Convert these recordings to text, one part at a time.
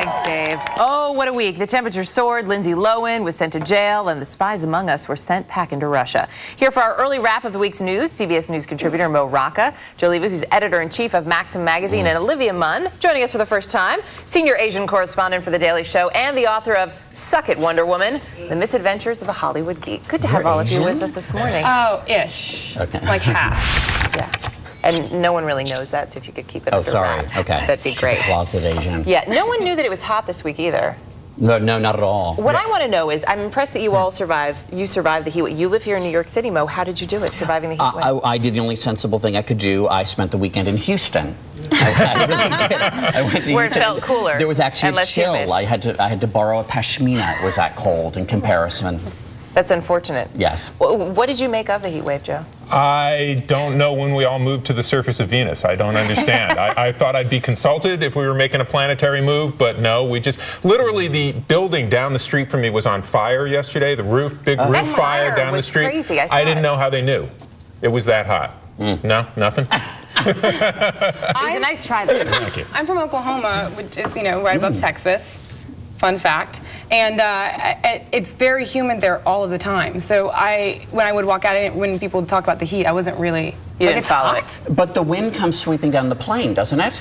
Thanks, Dave. Oh, what a week. The temperature soared. Lindsay Lohan was sent to jail, and the spies among us were sent packing to Russia. Here for our early wrap of the week's news, CBS News contributor Mo Rocca, Joe Levy, who's editor-in-chief of Maxim magazine, and Olivia Munn, joining us for the first time, senior Asian correspondent for The Daily Show, and the author of Suck It, Wonder Woman, The Misadventures of a Hollywood Geek. Good to have all of you with us this morning. Oh, ish. Okay. Like half. Yeah. And no one really knows that, so if you could keep it under wraps, okay. that'd be great. Closet Asian. Yeah, no one knew that it was hot this week either. No, not at all. What I want to know is, I'm impressed that you all survived the heat wave. You live here in New York City, Mo. How did you do it, surviving the heat wave? I did the only sensible thing I could do. I spent the weekend in Houston. I really did. I went to Where Houston. it felt cooler. There was actually a chill. Humid. I had to borrow a pashmina. It was that cold in comparison. That's unfortunate. Yes. What did you make of the heat wave, Joe? I don't know when we all moved to the surface of Venus. I don't understand. I thought I'd be consulted if we were making a planetary move, but no, we just, literally the building down the street from me was on fire yesterday. The roof, big roof fire down the street. Crazy. I didn't know how they knew. It was that hot. No, nothing? It was a nice try though. Thank you. I'm from Oklahoma, which is, right above Texas. Fun fact. And it's very humid there all of the time. So when I would walk out, when people would talk about the heat, I wasn't really. You didn't follow it. But the wind comes sweeping down the plane, doesn't it?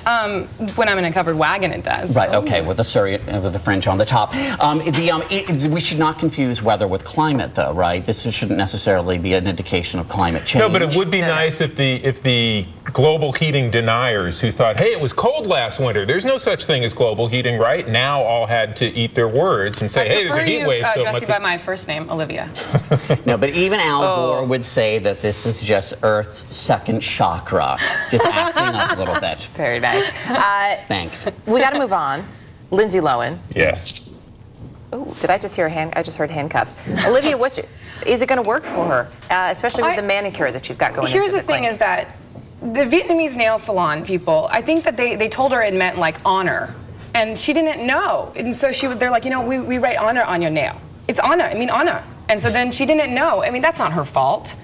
When I'm in a covered wagon, it does. Right. Okay. With the fringe on the top. We should not confuse weather with climate, though, right? This shouldn't necessarily be an indication of climate change. No, but it would be nice if the global heating deniers who thought, hey, it was cold last winter, there's no such thing as global heating, right? Now all had to eat their words and say, hey, there's a heat wave. I address you by my first name, Olivia. No, but even Al Gore would say that this is just Earth's second chakra, just acting up a little bit. Very nice. Thanks. We got to move on. Lindsay Lohan. Yes. Oh, did I just hear I just heard handcuffs. Olivia, is it going to work for her, especially with the manicure that she's got going? Here's the thing: is that the Vietnamese nail salon people, I think that they told her it meant like honor, and she didn't know, and so they're like, we write honor on your nail. It's honor. I mean honor. And so then she didn't know. I mean, that's not her fault.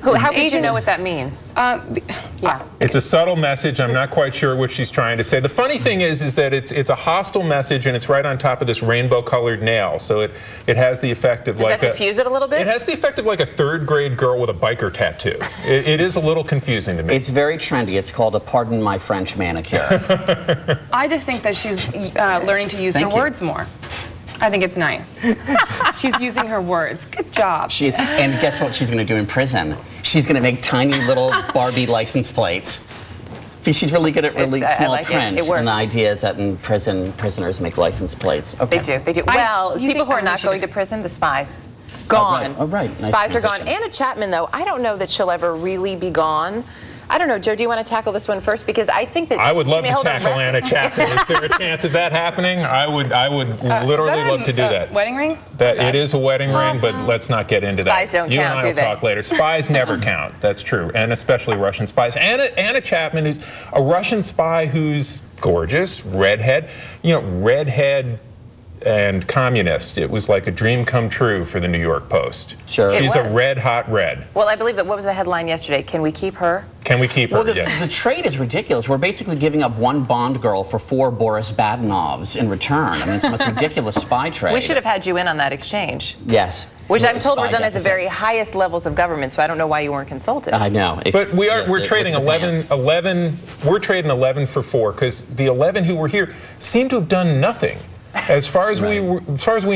How could you know what that means? Yeah. It's a subtle message. I'm not quite sure what she's trying to say. The funny thing is that it's a hostile message, and it's right on top of this rainbow-colored nail. So it has the effect of Does that diffuse it a little bit? It has the effect of like a third-grade girl with a biker tattoo. It is a little confusing to me. It's very trendy. It's called a pardon my French manicure. I just think that she's learning to use her words more. I think it's nice. She's using her words. Good job. And guess what she's going to do in prison? She's going to make tiny little Barbie license plates. She's really good at really small print. It works. And the idea is that in prison, prisoners make license plates. Okay. They do. Well, people who are not going to prison, the spies. Gone. Oh, right. Nice Spies are gone. transition. Anna Chapman, though, I don't know that she'll ever really be gone. I don't know, Joe, do you want to tackle this one first? Because I think that I would love to tackle Anna Chapman. Is there a chance of that happening? I would literally love to do that. Wedding ring? It is a wedding ring, but let's not get into that. Spies don't count, do they? You and I will talk later. Spies never count. That's true, and especially Russian spies. Anna Chapman is a Russian spy who's gorgeous, redhead. Redhead and communist. It was like a dream come true for the New York Post. Sure. She's a red hot red. Well, I believe that, what was the headline yesterday? Can we keep her? Can we keep her? Well, the trade is ridiculous. We're basically giving up one Bond girl for 4 Boris Badenovs in return. I mean, it's the most ridiculous spy trade. We should have had you in on that exchange. Yes. Which I'm told were done at the very highest levels of government, so I don't know why you weren't consulted. I know. But we're trading 11 we're trading 11 for 4 because the 11 who were here seem to have done nothing. As far as we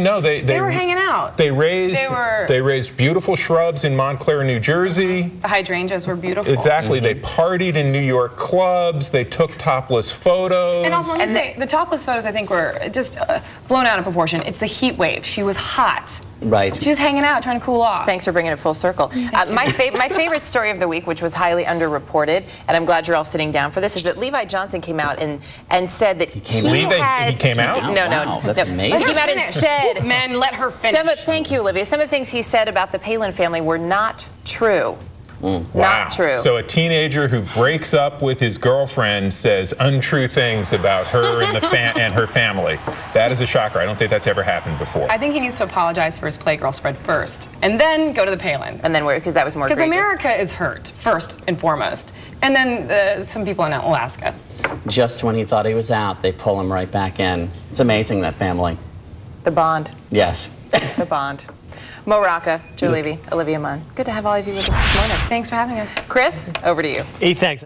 know, they were hanging out. They raised beautiful shrubs in Montclair, New Jersey. The hydrangeas were beautiful. Exactly. They partied in New York clubs. They took topless photos. And also, the topless photos I think were just blown out of proportion. It's the heat wave. She was hot. Right. She's hanging out, trying to cool off. Thanks for bringing it full circle. My favorite story of the week, which was highly underreported, and I'm glad you're all sitting down for this, is that Levi Johnson came out and said that he came out? No. That's amazing. He came out and said, "Men, let her finish." Thank you, Olivia. Some of the things he said about the Palin family were not true. Wow. Not true. So a teenager who breaks up with his girlfriend says untrue things about her and her family. That is a shocker. I don't think that's ever happened before. I think he needs to apologize for his Playgirl spread first, and then go to the Palins. And then because that was more egregious. Because America is hurt, first and foremost. And then some people in Alaska. just when he thought he was out, they pull him right back in. It's amazing, that family. The bond. Yes. The bond. Mo Rocca, Joe Levy, Olivia Munn. Good to have all of you with us this morning. Thanks for having us. Chris, over to you. Hey, thanks.